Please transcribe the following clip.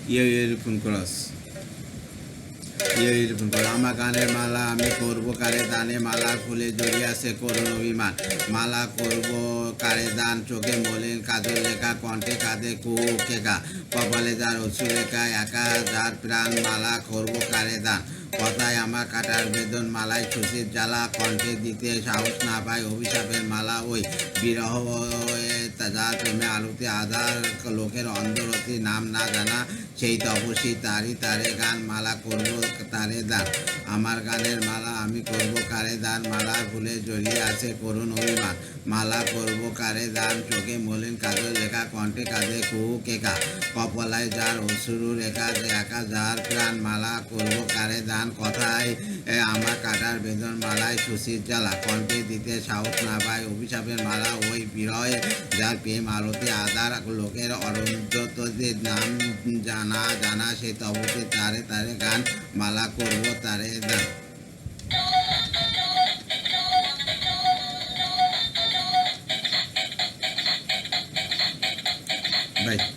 এরকম ক্রস এরকম করে আমার গানের মালা আমি করবো কারে দানে মালা ফুলে জড়িয়াছে করুণ অভিমান মালা করব কারে দান চোখে মলিন কাজল লেখা কণ্ঠে কাঁধে কেকা কপালে যার অশ্রু লেখা একা যার প্রাণ মালা করবো কারে দান কথায় আমার কাটার বেদন মালায় খুশির জ্বালা কণ্ঠে দিতে সাহস না পায় অভিশাপের মালা ওই বিরহ যার প্রেমে আলোতে আধার লোকের অন্ধরতি নাম না জানা সেই তপস্বী তারে গান মালা করব তারে দান আমার গানের মালা আমি করব কারে দান মালা ফুলে জড়িয়ে আছে করুণ অভিমান মালা করব কারে দান চোখে মলিন কাজল লেখা কণ্ঠে কাঁধে কেকা কপালায় যার অশ্রু রেখা একা যার প্রাণ মালা করব কারে দান কথায় আমার কাটার বেদন মালায় সুশীর জ্বালা কণ্ঠে দিতে সাহস না পায় অভিশাপের মালা ওই বিরহে যার প্রেম আলোতে আধার লোকের অরঞ্জতদের নাম জানা সে তবতে তারে গান মালা করব তারে দান ভাই